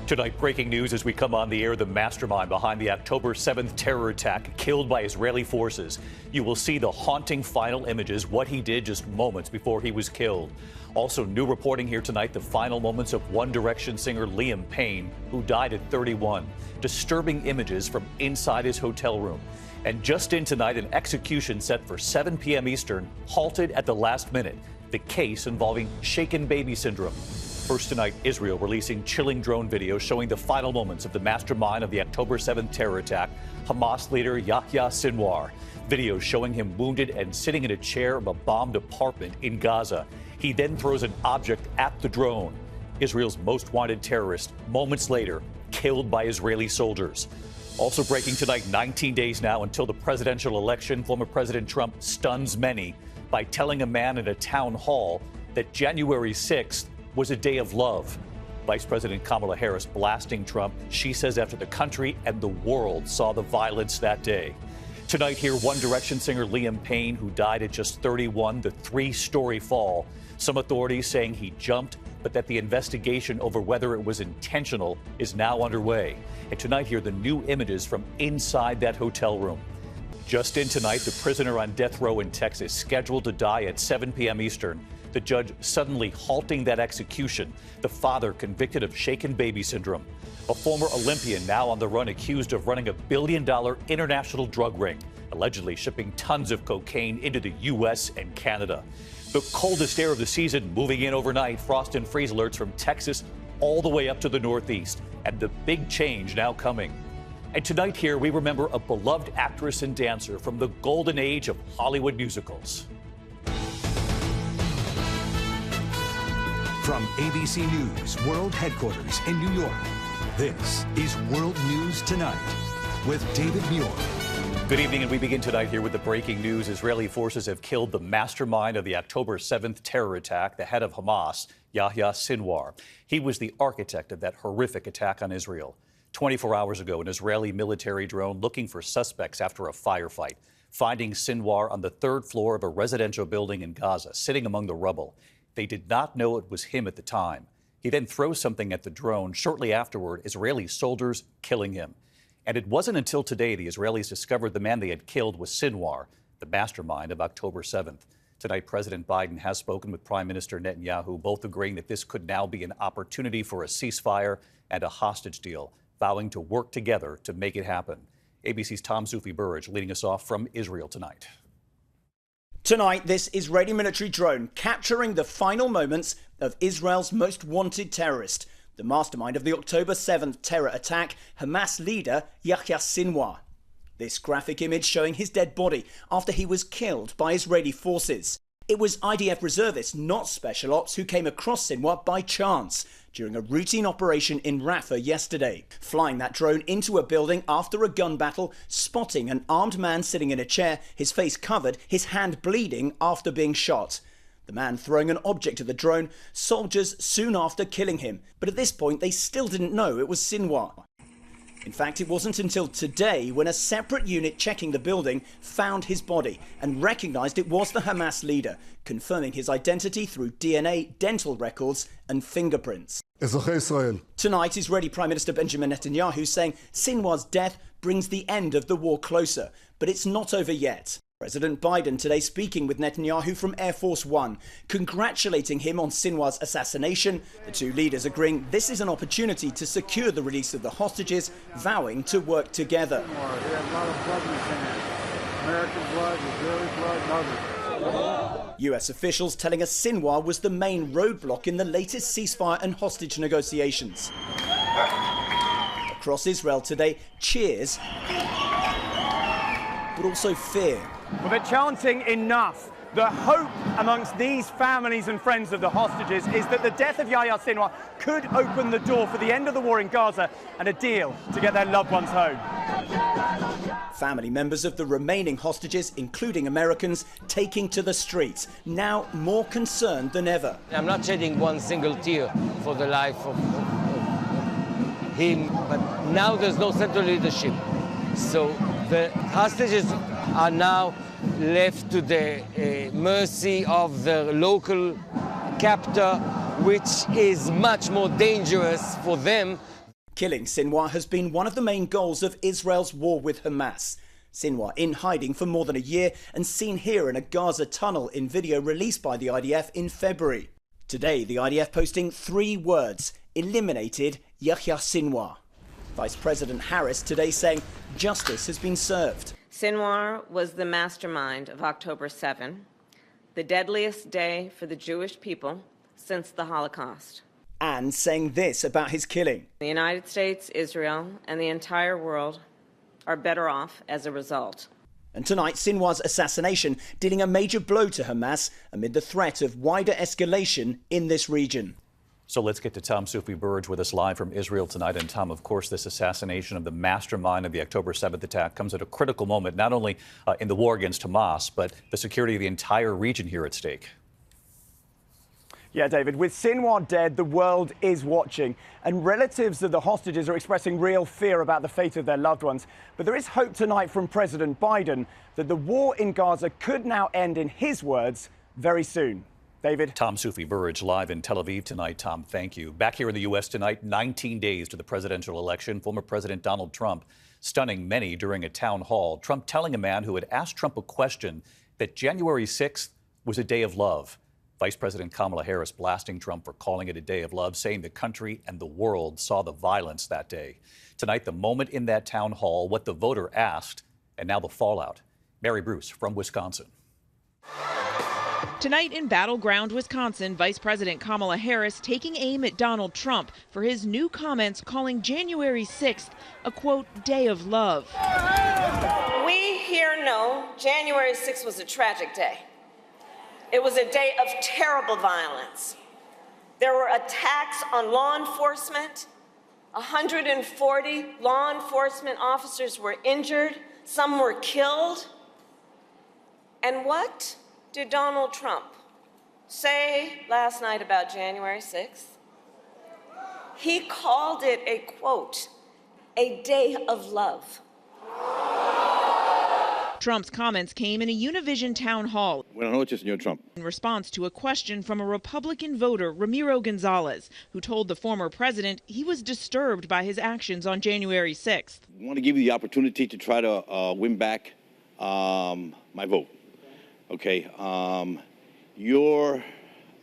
Tonight, breaking news as we come on the air, the mastermind behind the October 7th terror attack, killed by Israeli forces. You will see the haunting final images, what he did just moments before he was killed. Also, new reporting here tonight, the final moments of One Direction singer Liam Payne, who died at 31. Disturbing images from inside his hotel room. And just in tonight, an execution set for 7 p.m. Eastern, halted at the last minute. The case involving shaken baby syndrome. First tonight, Israel releasing chilling drone videos showing the final moments of the mastermind of the October 7th terror attack, Hamas leader Yahya Sinwar. Videos showing him wounded and sitting in a chair of a bombed apartment in Gaza. He then throws an object at the drone. Israel's most wanted terrorist, moments later, killed by Israeli soldiers. Also breaking tonight, 19 days now until the presidential election, former President Trump stuns many by telling a man at a town hall that January 6th was a day of love. Vice President Kamala Harris blasting Trump. She says after the country and the world saw the violence that day. Tonight here, One Direction singer Liam Payne, who died at just 31, the 3-story fall. Some authorities saying he jumped, but that the investigation over whether it was intentional is now underway. And tonight here, the new images from inside that hotel room. Just in tonight, the prisoner on death row in Texas, scheduled to die at 7 p.m. Eastern. The judge suddenly halting that execution. The father convicted of shaken baby syndrome. A former Olympian now on the run, accused of running a $1 billion international drug ring, allegedly shipping tons of cocaine into the U.S. and Canada. The coldest air of the season moving in overnight. Frost and freeze alerts from Texas all the way up to the Northeast. And the big change now coming. And tonight here, we remember a beloved actress and dancer from the golden age of Hollywood musicals. From ABC News World Headquarters in New York, this is World News Tonight with David Muir. Good evening, and we begin tonight here with the breaking news. Israeli forces have killed the mastermind of the October 7th terror attack, the head of Hamas, Yahya Sinwar. He was the architect of that horrific attack on Israel. 24 hours ago, an Israeli military drone looking for suspects after a firefight, finding Sinwar on the 3rd floor of a residential building in Gaza, sitting among the rubble. They did not know it was him at the time. He then throws something at the drone. Shortly afterward, Israeli soldiers killing him. And it wasn't until today the Israelis discovered the man they had killed was Sinwar, the mastermind of October 7th. Tonight, President Biden has spoken with Prime Minister Netanyahu, both agreeing that this could now be an opportunity for a ceasefire and a hostage deal, vowing to work together to make it happen. ABC's Soufi-Burridge leading us off from Israel tonight. Tonight, this Israeli military drone capturing the final moments of Israel's most wanted terrorist, the mastermind of the October 7th terror attack, Hamas leader Yahya Sinwar. This graphic image showing his dead body after he was killed by Israeli forces. It was IDF reservists, not special ops, who came across Sinwar by chance during a routine operation in Rafah yesterday, flying that drone into a building after a gun battle, spotting an armed man sitting in a chair, his face covered, his hand bleeding after being shot. The man throwing an object at the drone, soldiers soon after killing him. But at this point, they still didn't know it was Sinwar. In fact, it wasn't until today when a separate unit checking the building found his body and recognized it was the Hamas leader, confirming his identity through DNA, dental records and fingerprints. Tonight, Israeli Prime Minister Benjamin Netanyahu saying Sinwar's death brings the end of the war closer, but it's not over yet. President Biden today speaking with Netanyahu from Air Force One, congratulating him on Sinwar's assassination. The two leaders agreeing this is an opportunity to secure the release of the hostages, vowing to work together. He had a lot of blood in his hands. American blood, Israeli blood, others. US officials telling us Sinwar was the main roadblock in the latest ceasefire and hostage negotiations. Across Israel today, cheers, but also fear. Well, they're chanting enough. The hope amongst these families and friends of the hostages is that the death of Yahya Sinwar could open the door for the end of the war in Gaza and a deal to get their loved ones home. Family members of the remaining hostages, including Americans, taking to the streets, now more concerned than ever. I'm not shedding one single tear for the life of him, but now there's no central leadership. So the hostages are now left to the mercy of the local captor, which is much more dangerous for them Killing Sinwar has been one of the main goals of Israel's war with Hamas. Sinwar in hiding for more than a year and seen here in a Gaza tunnel in video released by the IDF in February. Today, the IDF posting 3 words: eliminated Yahya Sinwar. Vice President Harris today saying justice has been served. Sinwar was the mastermind of October 7, the deadliest day for the Jewish people since the Holocaust. And saying this about his killing. The United States, Israel, and the entire world are better off as a result. And tonight, Sinwar's assassination dealing a major blow to Hamas amid the threat of wider escalation in this region. So let's get to Tom Soufi-Burridge with us live from Israel tonight. And Tom, of course, this assassination of the mastermind of the October 7th attack comes at a critical moment, not only in the war against Hamas, but the security of the entire region here at stake. Yeah, David, with Sinwar dead, the world is watching, and relatives of the hostages are expressing real fear about the fate of their loved ones. But there is hope tonight from President Biden that the war in Gaza could now end, in his words, very soon. David? Tom Soufi-Burridge live in Tel Aviv tonight. Tom, thank you. Back here in the U.S. tonight, 19 days to the presidential election. Former President Donald Trump stunning many during a town hall. Trump telling a man who had asked Trump a question that January 6th was a day of love. Vice President Kamala Harris blasting Trump for calling it a day of love, saying the country and the world saw the violence that day. Tonight, the moment in that town hall, what the voter asked, and now the fallout. Mary Bruce from Wisconsin. Tonight in battleground Wisconsin, Vice President Kamala Harris taking aim at Donald Trump for his new comments calling January 6th a, quote, day of love. We here know January 6th was a tragic day. It was a day of terrible violence. There were attacks on law enforcement. 140 law enforcement officers were injured. Some were killed. And what did Donald Trump say last night about January 6th? He called it a, quote, a day of love. Trump's comments came in a Univision town hall Buenas noches, señor Trump. in response to a question from a Republican voter, Ramiro Gonzalez, who told the former president he was disturbed by his actions on January 6th. I want to give you the opportunity to try to win back my vote. Okay, your,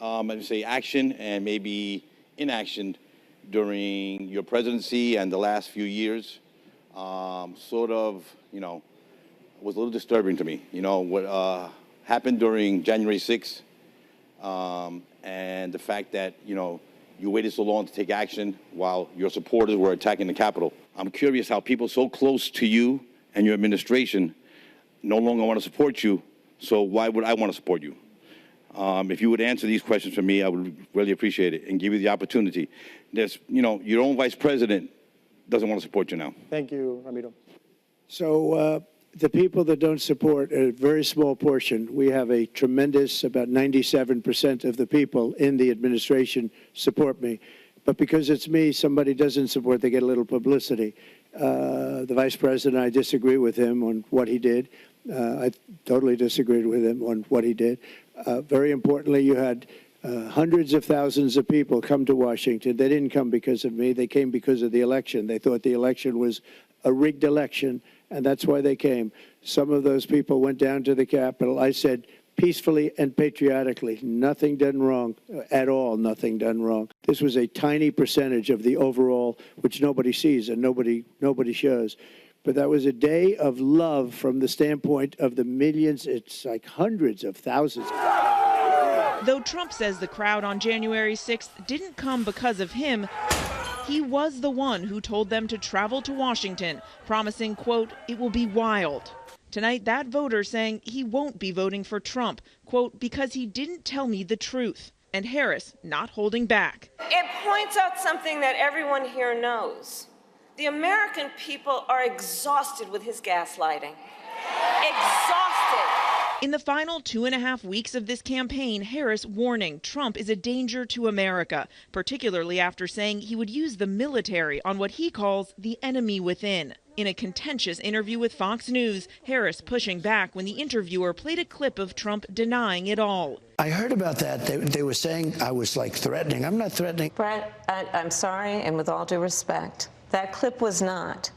I'd say, action and maybe inaction during your presidency and the last few years sort of, was a little disturbing to me. What happened during January 6th and the fact that, you waited so long to take action while your supporters were attacking the Capitol. I'm curious how people so close to you and your administration no longer want to support you, so why would I want to support you? If you would answer these questions for me, I would really appreciate it and give you the opportunity. There's, your own vice president doesn't want to support you now. Thank you, Ramiro. So the people that don't support a very small portion. We have a tremendous, about 97% of the people in the administration support me. But because it's me, somebody doesn't support, they get a little publicity. The vice president, I disagree with him on what he did. I totally disagreed with him on what he did. Very importantly, you had hundreds of thousands of people come to Washington. They didn't come because of me. They came because of the election. They thought the election was a rigged election, and that's why they came. Some of those people went down to the Capitol. I said, peacefully and patriotically, nothing done wrong at all, nothing done wrong. This was a tiny percentage of the overall, which nobody sees and nobody shows. But that was a day of love from the standpoint of the millions. It's like hundreds of thousands. Though Trump says the crowd on January 6th didn't come because of him, he was the one who told them to travel to Washington, promising, quote, it will be wild. Tonight, that voter saying he won't be voting for Trump, quote, because he didn't tell me the truth. And Harris not holding back. It points out something that everyone here knows. The American people are exhausted with his gaslighting. Exhausted. In the final 2.5 weeks of this campaign, Harris warning Trump is a danger to America, particularly after saying he would use the military on what he calls the enemy within. In a contentious interview with Fox News, Harris pushing back when the interviewer played a clip of Trump denying it all. I heard about that. They were saying I was like threatening. I'm not threatening. Brett, I'm sorry, and with all due respect, That clip was not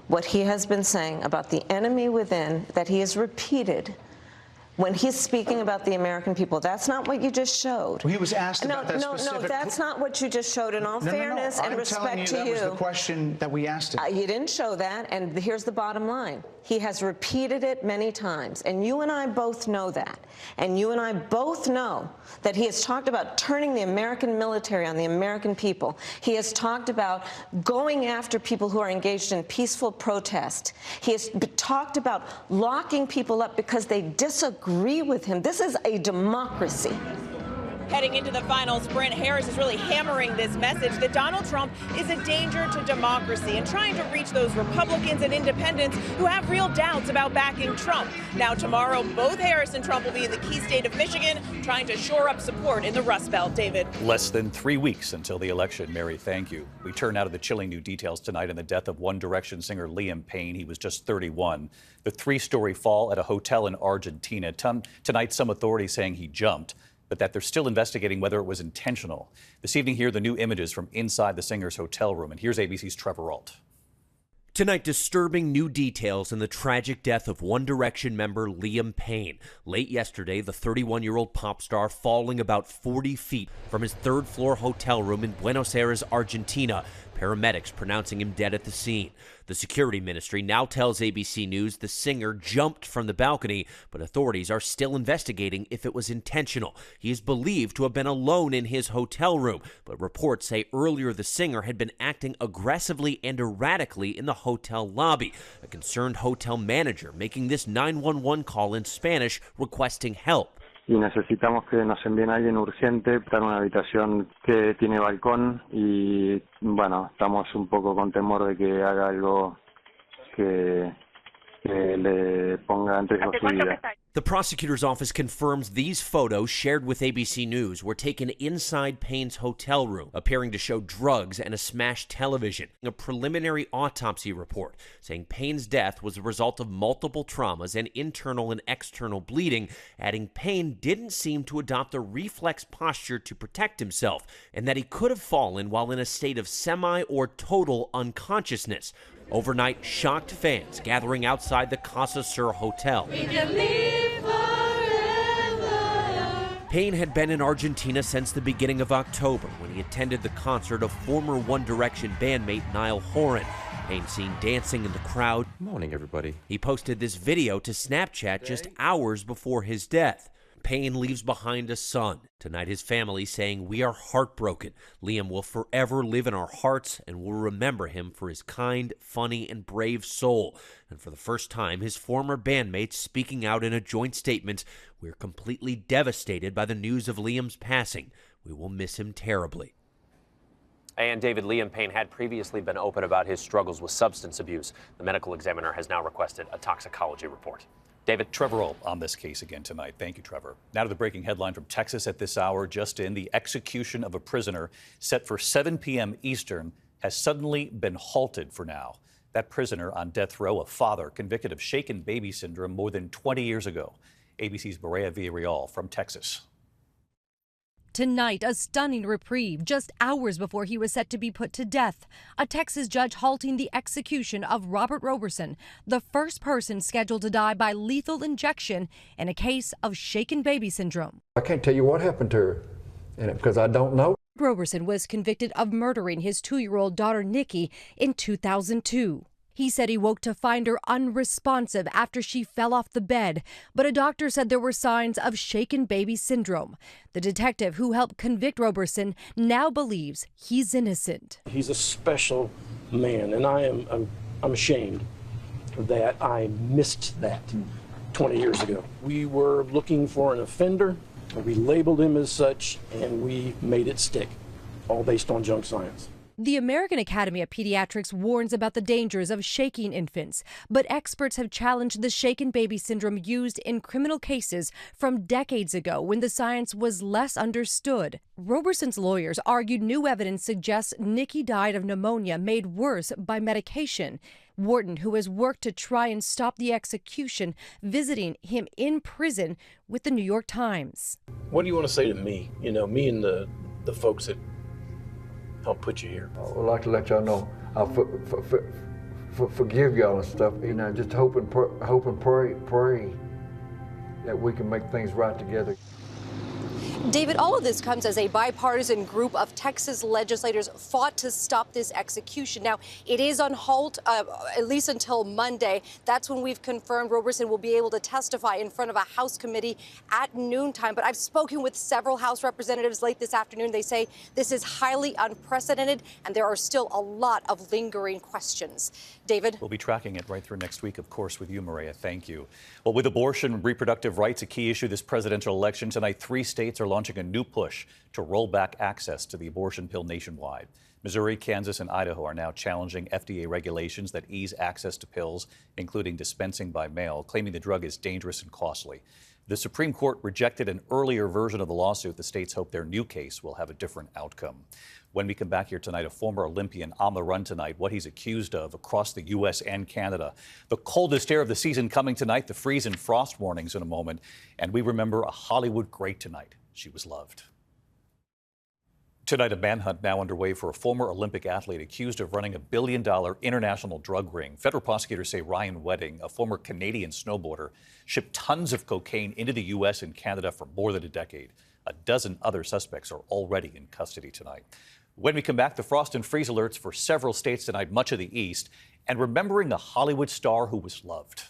what he has been saying about the enemy within that he has repeated when he's speaking about the American people. That's not what you just showed. Well, he was asked about that specific... No, that's not what you just showed. In all fairness and respect to you... that was the question that we asked him. You didn't show that, and here's the bottom line. He has repeated it many times, and you and I both know that. And you and I both know that he has talked about turning the American military on the American people. He has talked about going after people who are engaged in peaceful protest. He has talked about locking people up because they disagree with him. This is a democracy. Heading into the final sprint, Harris is really hammering this message that Donald Trump is a danger to democracy and trying to reach those Republicans and independents who have real doubts about backing Trump. Now, tomorrow, both Harris and Trump will be in the key state of Michigan trying to shore up support in the Rust Belt. David. Less than 3 weeks until the election. Mary, thank you. We turn now to the chilling new details tonight in the death of One Direction singer Liam Payne. He was just 31. The 3-story fall at a hotel in Argentina. Tonight, some authorities saying he jumped, but that they're still investigating whether it was intentional. This evening, here are the new images from inside the singer's hotel room. And here's ABC's Trevor Ault. Tonight, disturbing new details in the tragic death of One Direction member Liam Payne. Late yesterday, the 31-year-old pop star falling about 40 feet from his third-floor hotel room in Buenos Aires, Argentina. Paramedics pronouncing him dead at the scene. The security ministry now tells ABC News the singer jumped from the balcony, but authorities are still investigating if it was intentional. He is believed to have been alone in his hotel room, but reports say earlier the singer had been acting aggressively and erratically in the hotel lobby. A concerned hotel manager making this 911 call in Spanish requesting help. Y necesitamos que nos envíen a alguien urgente para una habitación que tiene balcón y bueno, estamos un poco con temor de que haga algo que le ponga en riesgo su vida. The prosecutor's office confirms these photos shared with ABC News were taken inside Payne's hotel room, appearing to show drugs and a smashed television. A preliminary autopsy report saying Payne's death was a result of multiple traumas and internal and external bleeding, adding Payne didn't seem to adopt a reflex posture to protect himself, and that he could have fallen while in a state of semi or total unconsciousness. Overnight, shocked fans gathering outside the Casa Sur Hotel. Payne had been in Argentina since the beginning of October when he attended the concert of former One Direction bandmate Niall Horan. Payne seen dancing in the crowd. Morning, everybody. He posted this video to Snapchat just hours before his death. Payne leaves behind a son. Tonight, his family saying, "We are heartbroken. Liam will forever live in our hearts, and we'll remember him for his kind, funny, and brave soul." And for the first time, his former bandmates speaking out in a joint statement, "We're completely devastated by the news of Liam's passing. We will miss him terribly." And David, Liam Payne had previously been open about his struggles with substance abuse. The medical examiner has now requested a toxicology report. David. Trevor Ault on this case again tonight. Thank you, Trevor. Now to the breaking headline from Texas at this hour. Just in, the execution of a prisoner set for 7 p.m. Eastern has suddenly been halted for now. That prisoner on death row, a father convicted of shaken baby syndrome more than 20 years ago. ABC's Mireya Villarreal from Texas. Tonight, a stunning reprieve just hours before he was set to be put to death. A Texas judge halting the execution of Robert Roberson, the first person scheduled to die by lethal injection in a case of shaken baby syndrome. I can't tell you what happened to her because I don't know. Roberson was convicted of murdering his 2-year-old daughter Nikki in 2002. He said he woke to find her unresponsive after she fell off the bed, but a doctor said there were signs of shaken baby syndrome. The detective who helped convict Roberson now believes he's innocent. He's a special man, and I'm ashamed that I missed that 20 years ago. We were looking for an offender, we labeled him as such, and we made it stick, all based on junk science. The American Academy of Pediatrics warns about the dangers of shaking infants, but experts have challenged the shaken baby syndrome used in criminal cases from decades ago when the science was less understood. Roberson's lawyers argued new evidence suggests Nikki died of pneumonia made worse by medication. Wharton, who has worked to try and stop the execution, visiting him in prison with the New York Times. What do you want to say to me? You know, me and the folks that help put you here. I would like to let y'all know I forgive y'all and stuff. You know, just hope and pray that we can make things right together. David, all of this comes as a bipartisan group of Texas legislators fought to stop this execution. Now, it is on halt at least until Monday. That's when we've confirmed Roberson will be able to testify in front of a House committee at noontime. But I've spoken with several House representatives late this afternoon. They say this is highly unprecedented, and there are still a lot of lingering questions. David? We'll be tracking it right through next week, of course, with you, Mireya. Thank you. Well, with abortion and reproductive rights a key issue this presidential election, tonight 3 states are launching a new push to roll back access to the abortion pill nationwide. Missouri, Kansas, and Idaho are now challenging FDA regulations that ease access to pills, including dispensing by mail, claiming the drug is dangerous and costly. The Supreme Court rejected an earlier version of the lawsuit. The states hope their new case will have a different outcome. When we come back here tonight, a former Olympian on the run tonight, what he's accused of across the U.S. and Canada. The coldest air of the season coming tonight, the freeze and frost warnings in a moment. And we remember a Hollywood great tonight. She was loved. Tonight, a manhunt now underway for a former Olympic athlete accused of running a $1 billion international drug ring. Federal prosecutors say Ryan Wedding, a former Canadian snowboarder, shipped tons of cocaine into the U.S. and Canada for more than a decade. A dozen other suspects are already in custody tonight. When we come back, the frost and freeze alerts for several states tonight, much of the East, and remembering a Hollywood star who was loved.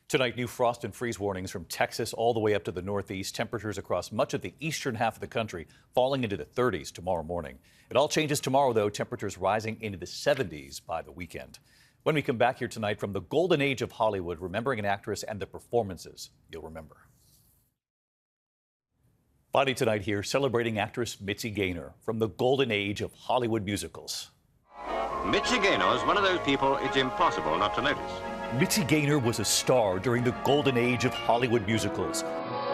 Tonight, new frost and freeze warnings from Texas all the way up to the Northeast. Temperatures across much of the eastern half of the country falling into the 30s tomorrow morning. It all changes tomorrow, though. Temperatures rising into the 70s by the weekend. When we come back here tonight from the golden age of Hollywood, remembering an actress and the performances you'll remember. Finally tonight here, celebrating actress Mitzi Gaynor from the golden age of Hollywood musicals. Mitzi Gaynor is one of those people it's impossible not to notice. Mitzi Gaynor was a star during the golden age of Hollywood musicals.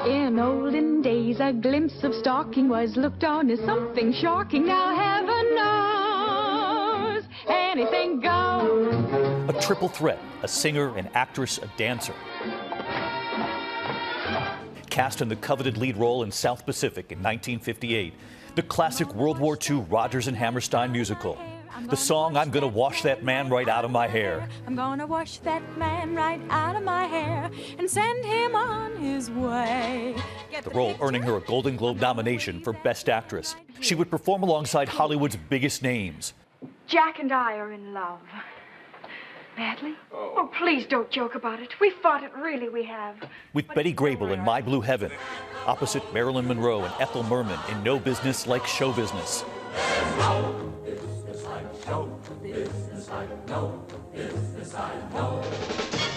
In olden days, a glimpse of stalking was looked on as something shocking. Now heaven knows anything goes. A triple threat, a singer, an actress, a dancer. Cast in the coveted lead role in South Pacific in 1958, the classic World War II Rodgers and Hammerstein musical. The song, I'm Gonna Wash That Man Right Out of My Hair. I'm gonna wash that man right out of my hair and send him on his way. The role earning her a Golden Globe nomination for Best Actress. She would perform alongside Hollywood's biggest names. Jack and I are in love. Madly? Oh, please don't joke about it. We fought it, really, we have. With Betty Grable in My Blue Heaven, opposite Marilyn Monroe and Ethel Merman in No Business Like Show Business. No business like no business like no business like no.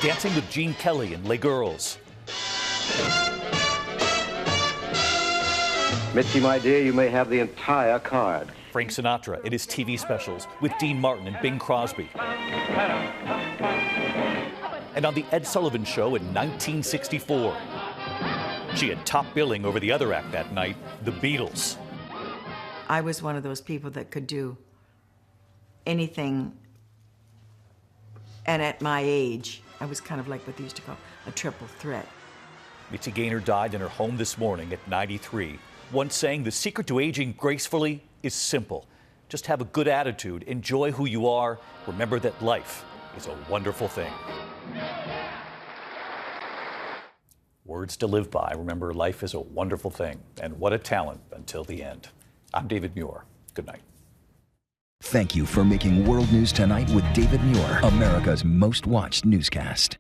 Dancing with Gene Kelly in Les Girls. Mitzi, my dear, you may have the entire card. Frank Sinatra in his TV specials with Dean Martin and Bing Crosby. And on the Ed Sullivan Show in 1964. She had top billing over the other act that night, the Beatles. I was one of those people that could do anything, and at my age, I was kind of like what they used to call a triple threat. Mitzi Gaynor died in her home this morning at 93, once saying the secret to aging gracefully is simple. Just have a good attitude, enjoy who you are, remember that life is a wonderful thing. Words to live by. Remember, life is a wonderful thing, and what a talent until the end. I'm David Muir. Good night. Thank you for making World News Tonight with David Muir, America's most watched newscast.